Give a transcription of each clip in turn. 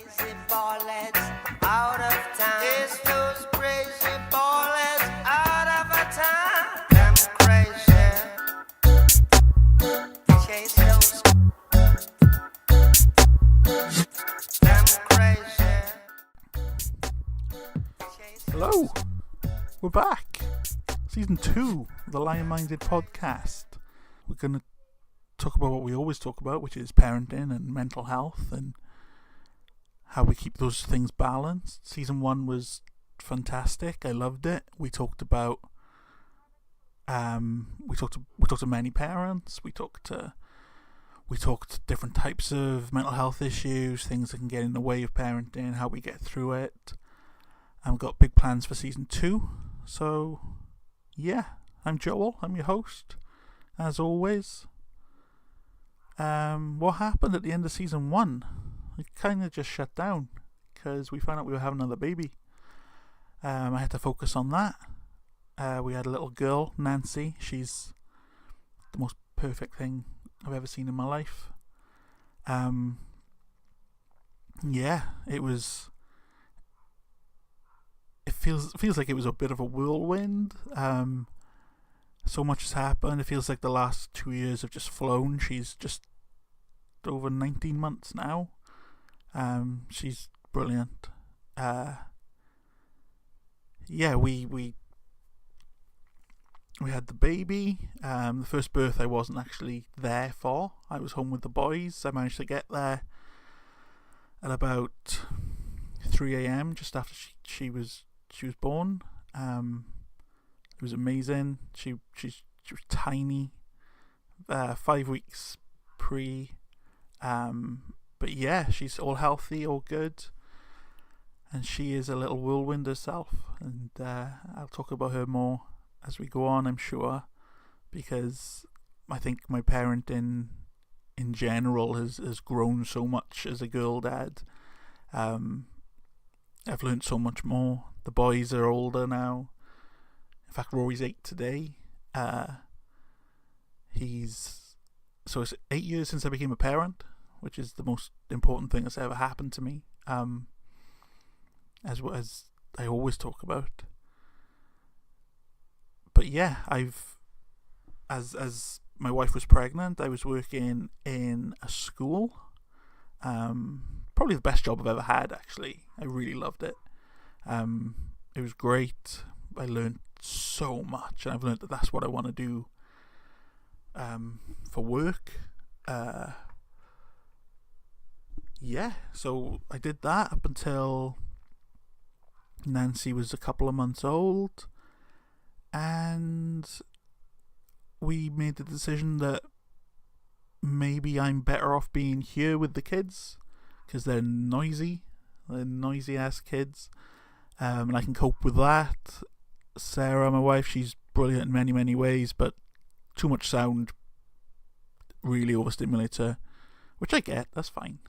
crazy ballets out of town. It's those crazy ballets out of a town. Them crazy. Chase those. Them crazy. Hello, we're back. Season 2 of the Lionminded podcast. We're going to talk about what we always talk about, which is parenting and mental health and how we keep those things balanced. Season 1 was fantastic. I loved it. We talked about we talked to many parents. We talked different types of mental health issues, things that can get in the way of parenting, how we get through it. And we've got big plans for season 2. So yeah, I'm Joel. I'm your host, as always. What happened at the end of season 1? It kind of just shut down because we found out we were having another baby. I had to focus on that. We had a little girl, Nancy. She's the most perfect thing I've ever seen in my life. Yeah, it was. It feels like it was a bit of a whirlwind. So much has happened. It feels like the last 2 years have just flown. She's just over 19 months now. She's brilliant. Yeah, we had the baby. The first birth I wasn't actually there for. I was home with the boys. I managed to get there at about 3 a.m. just after she was born. It was amazing. She was tiny, 5 weeks pre. But yeah, she's all healthy, all good, and she is a little whirlwind herself. And I'll talk about her more as we go on, I'm sure, because I think my parenting in general has grown so much as a girl dad. I've learned so much more. The boys are older now. In fact, Rory's 8 today. It's 8 years since I became a parent, which is the most important thing that's ever happened to me. As I always talk about. But yeah, as my wife was pregnant, I was working in a school. Probably the best job I've ever had, actually. I really loved it. It was great. I learned so much, and I've learned that that's what I want to do for work. Yeah, so I did that up until Nancy was a couple of months old, and we made the decision that maybe I'm better off being here with the kids because they're noisy ass kids, and I can cope with that. Sarah, my wife, she's brilliant in many, many ways, but too much sound really overstimulates her, which I get, that's fine.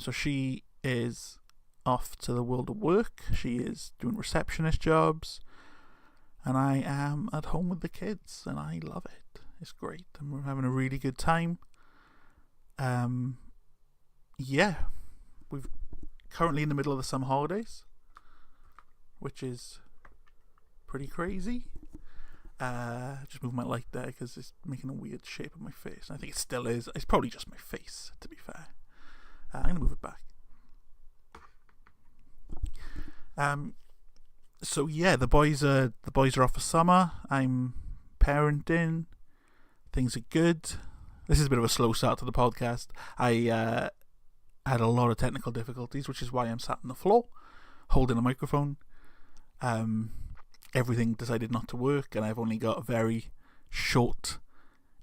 So she is off to the world of work. She is doing receptionist jobs, and I am at home with the kids, and I love it. It's great, and we're having a really good time. Yeah, we're currently in the middle of the summer holidays, which is pretty crazy. Just move my light there because it's making a weird shape of my face. I think it still is. It's probably just my face, to be fair. I'm gonna move it back. So yeah, the boys are off for summer. I'm parenting. Things are good. This is a bit of a slow start to the podcast. I had a lot of technical difficulties, which is why I'm sat on the floor holding a microphone. Everything decided not to work, and I've only got a very short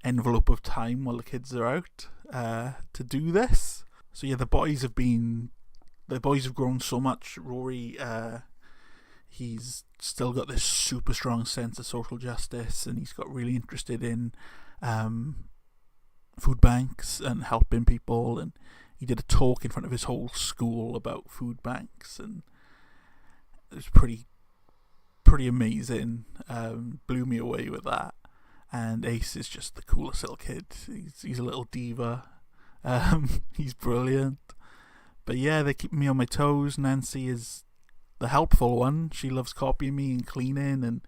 envelope of time while the kids are out to do this. So yeah, the boys have grown so much. Rory, he's still got this super strong sense of social justice, and he's got really interested in food banks and helping people, and he did a talk in front of his whole school about food banks, and it was pretty amazing. Blew me away with that. And Ace is just the coolest little kid. He's a little diva. He's brilliant. But yeah, they keep me on my toes. Nancy is the helpful one. She loves copying me and cleaning and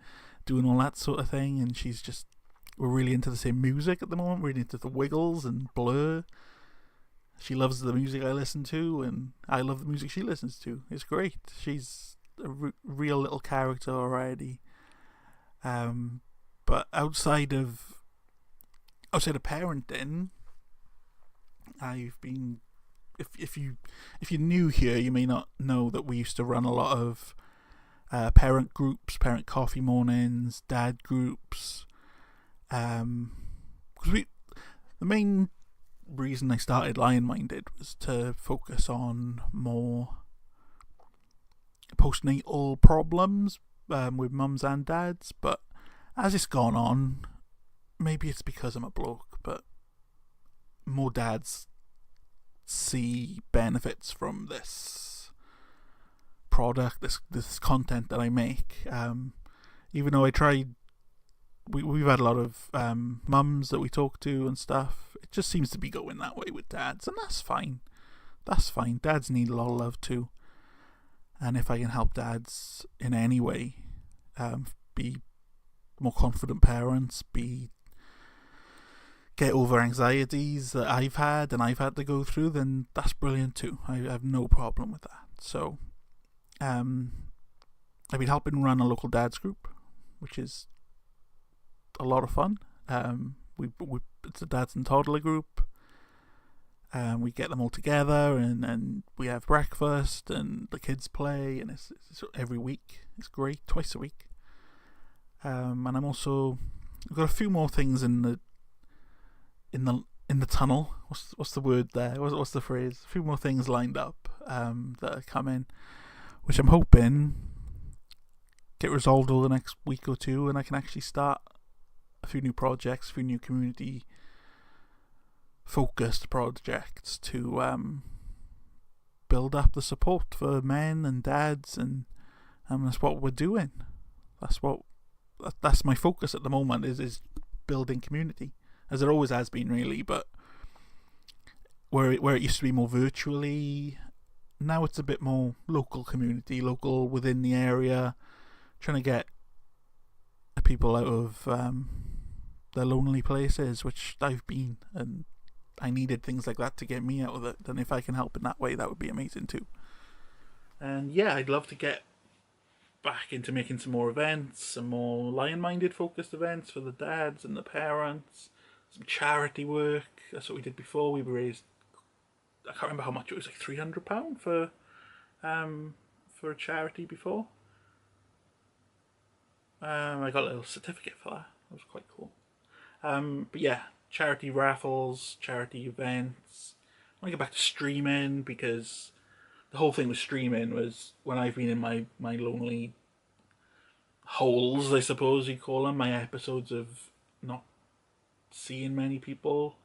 doing all that sort of thing. And we're really into the same music at the moment. We're really into the Wiggles and Blur. She loves the music I listen to, and I love the music she listens to. It's great. She's a real little character already. But outside of parenting, I've been. If you're new here, you may not know that we used to run a lot of parent groups, parent coffee mornings, dad groups. Because the main reason I started Lionminded was to focus on more postnatal problems with mums and dads. But as it's gone on, maybe it's because I'm a bloke, but more dads see benefits from this product, this content that I make. Even though I tried, we've had a lot of mums that we talk to and stuff. It just seems to be going that way with dads, and that's fine. That's fine. Dads need a lot of love too, and if I can help dads in any way, be more confident parents, get over anxieties that I've had and I've had to go through, then that's brilliant too. I have no problem with that. So, I've been helping run a local dads group, which is a lot of fun. It's a dads and toddler group. We get them all together and we have breakfast and the kids play, and it's every week. It's great, twice a week. And I've got a few more things in the tunnel. What's the word there? What's the phrase? A few more things lined up that are coming, which I'm hoping get resolved over the next week or two, and I can actually start a few new projects, a few new community focused projects to build up the support for men and dads, and that's what we're doing. That's my focus at the moment is building community, as it always has been really, but where it used to be more virtually, now it's a bit more local community, local within the area, trying to get people out of their lonely places, which I've been, and I needed things like that to get me out of it. And if I can help in that way, that would be amazing too. And yeah, I'd love to get back into making some more events, some more Lion-Minded focused events for the dads and the parents, some charity work. That's what we did before. We raised, I can't remember how much it was, like £300 for a charity before. I got a little certificate for that. That was quite cool. But yeah, charity raffles, charity events. I want to get back to streaming, because the whole thing with streaming was when I've been in my lonely holes, I suppose you call them, my episodes of not seeing many people,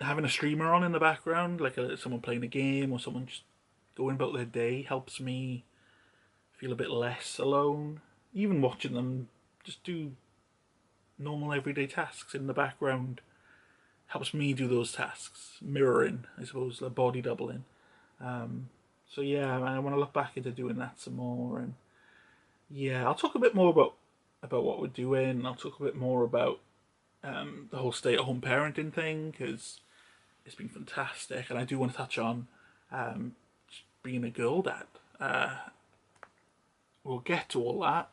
having a streamer on in the background, like someone playing a game or someone just going about their day, helps me feel a bit less alone. Even watching them just do normal everyday tasks in the background helps me do those tasks, mirroring, I suppose, like body doubling. So yeah, I want to look back into doing that some more, and yeah, I'll talk a bit more about what we're doing. I'll talk a bit more about the whole stay-at-home parenting thing, because it's been fantastic, and I do want to touch on being a girl dad. We'll get to all that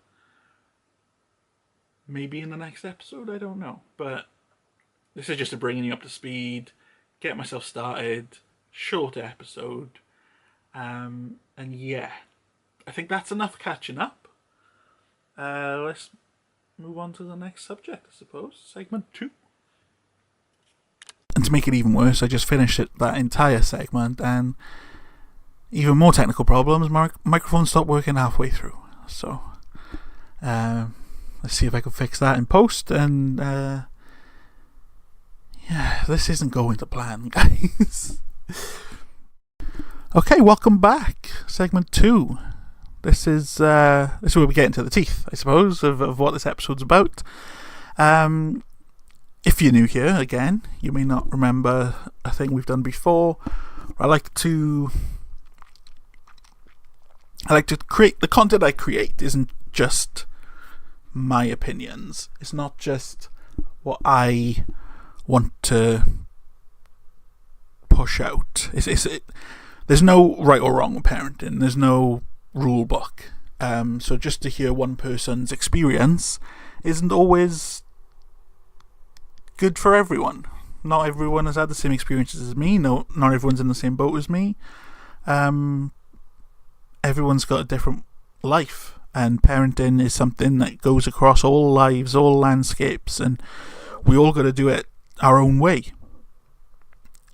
maybe in the next episode, I don't know, but this is just a bringing you up to speed, get myself started, short episode, and yeah, I think that's enough catching up. Let's move on to the next subject, I suppose, segment 2. And to make it even worse, I just finished that entire segment, and even more technical problems. My microphone stopped working halfway through, so let's see if I can fix that in post. And yeah, this isn't going to plan, guys. Okay, welcome back. Segment 2. This is where we get into the teeth, I suppose, of what this episode's about. If you're new here, again, you may not remember a thing we've done before. I like to create the content I create isn't just my opinions. It's not just what I want to push out. There's no right or wrong with parenting. There's no rule book. So just to hear one person's experience isn't always good for everyone. Not everyone has had the same experiences as me. No, not everyone's in the same boat as me. Everyone's got a different life, and parenting is something that goes across all lives, all landscapes, and we all got to do it our own way.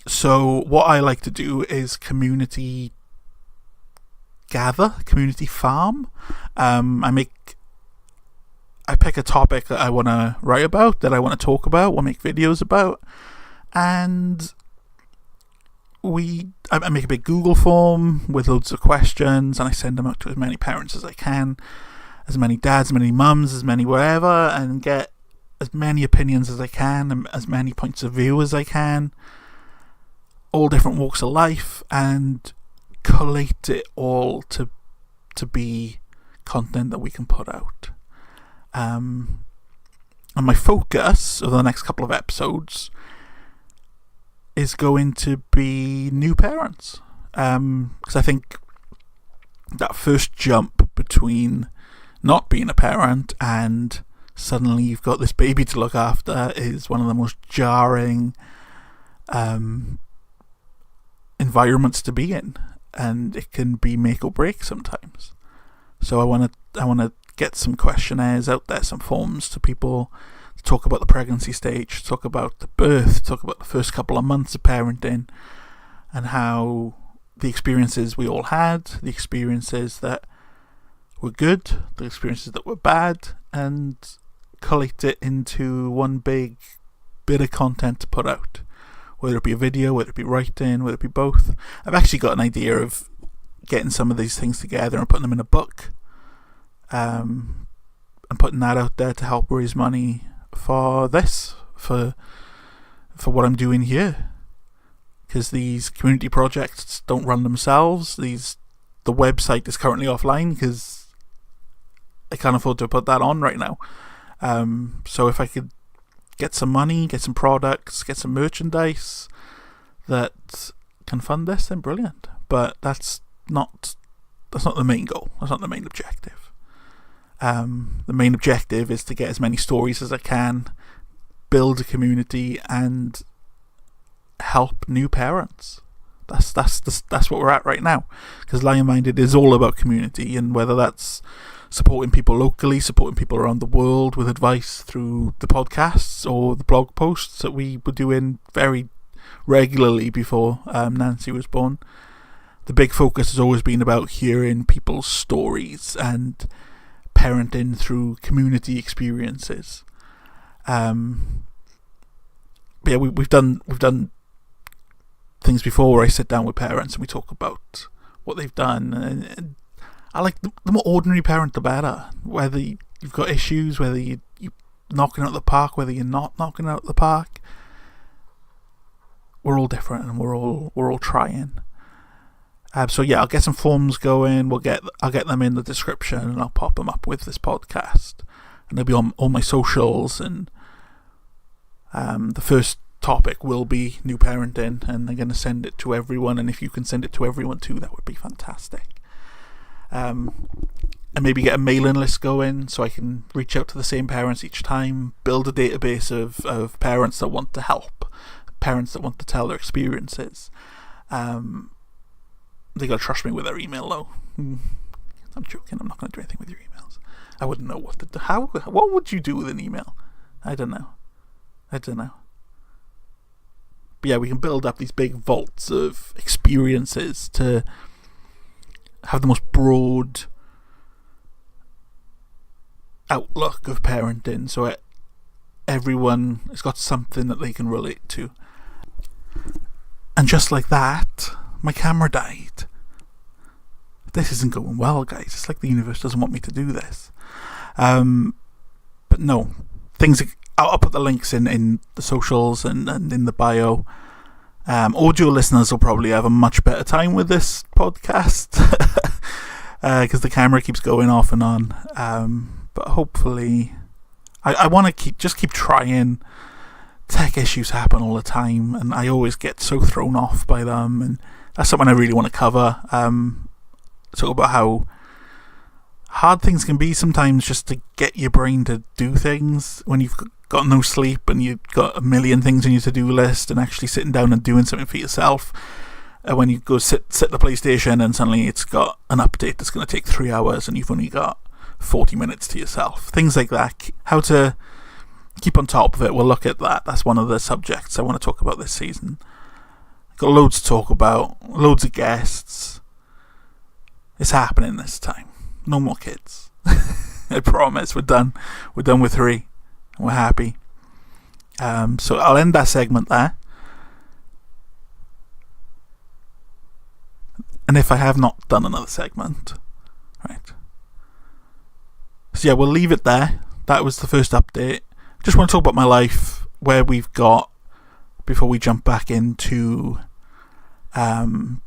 So what I like to do is community farm. I pick a topic that I want to write about, that I want to talk about, or make videos about, and I make a big Google form with loads of questions, and I send them out to as many parents as I can, as many dads, as many mums, as many wherever, and get as many opinions as I can, and as many points of view as I can, all different walks of life, and collate it all to be content that we can put out. And my focus over the next couple of episodes is going to be new parents, because I think that first jump between not being a parent and suddenly you've got this baby to look after is one of the most jarring environments to be in, and it can be make or break sometimes. So I want to get some questionnaires out there, some forms to people, to talk about the pregnancy stage, talk about the birth, talk about the first couple of months of parenting, and how the experiences we all had, the experiences that were good, the experiences that were bad, and collate it into one big bit of content to put out. Whether it be a video, whether it be writing, whether it be both. I've actually got an idea of getting some of these things together and putting them in a book, and putting that out there to help raise money for this, for what I'm doing here. Because these community projects don't run themselves. The website is currently offline because I can't afford to put that on right now. So if I could get some money, get some products, get some merchandise that can fund this, then brilliant. But that's not the main goal. That's not the main objective. The main objective is to get as many stories as I can, build a community, and help new parents. That's what we're at right now. Because Lionminded is all about community, and whether that's supporting people locally, supporting people around the world with advice through the podcasts or the blog posts that we were doing very regularly before Nancy was born. The big focus has always been about hearing people's stories and parenting through community experiences. But yeah, we've done things before where I sit down with parents and we talk about what they've done, and I like the more ordinary parent the better. Whether you've got issues, whether you're knocking out the park, whether you're not knocking out the park, we're all different and we're all trying. So yeah, I'll get some forms going. I'll get them in the description, and I'll pop them up with this podcast, and they'll be on all my socials. And the first topic will be new parenting, and they're going to send it to everyone. And if you can send it to everyone too, that would be fantastic. And maybe get a mailing list going so I can reach out to the same parents each time, build a database of parents that want to help, parents that want to tell their experiences. They got to trust me with their email though. I'm joking, I'm not going to do anything with your emails. I wouldn't know what to do. What would you do with an email? I don't know. But yeah, we can build up these big vaults of experiences to have the most broad outlook of parenting, so everyone has got something that they can relate to. And just like that, my camera died. This isn't going well, guys. It's like the universe doesn't want me to do this. But no, things. I'll put the links in the socials and in the bio. Audio listeners will probably have a much better time with this podcast because the camera keeps going off and on. But hopefully, I want to keep trying. Tech issues happen all the time, and I always get so thrown off by them. And that's something I really want to cover. Talk about how hard things can be sometimes just to get your brain to do things when you've got no sleep and you've got a million things on your to-do list, and actually sitting down and doing something for yourself. When you go sit at the PlayStation and suddenly it's got an update that's going to take 3 hours and you've only got 40 minutes to yourself. Things like that. How to keep on top of it. We'll look at that. That's one of the subjects I want to talk about this season. Got loads to talk about. Loads of guests. It's happening this time. No more kids. I promise. We're done. We're done with 3. And we're happy. So I'll end that segment there. And if I have not done another segment, right. So yeah, we'll leave it there. That was the first update. Just want to talk about my life, where we've got, before we jump back into the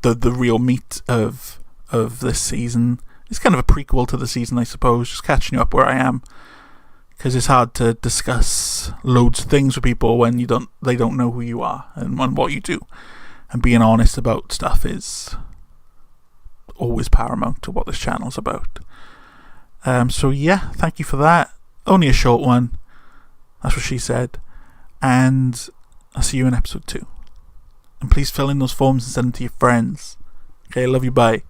real meat of this season. It's kind of a prequel to the season, I suppose, just catching you up where I am, because it's hard to discuss loads of things with people when they don't know who you are and what you do, and being honest about stuff is always paramount to what this channel's about. So yeah, thank you for that. Only a short one, that's what she said, and I'll see you in episode 2. And please fill in those forms and send them to your friends. Okay, love you, bye.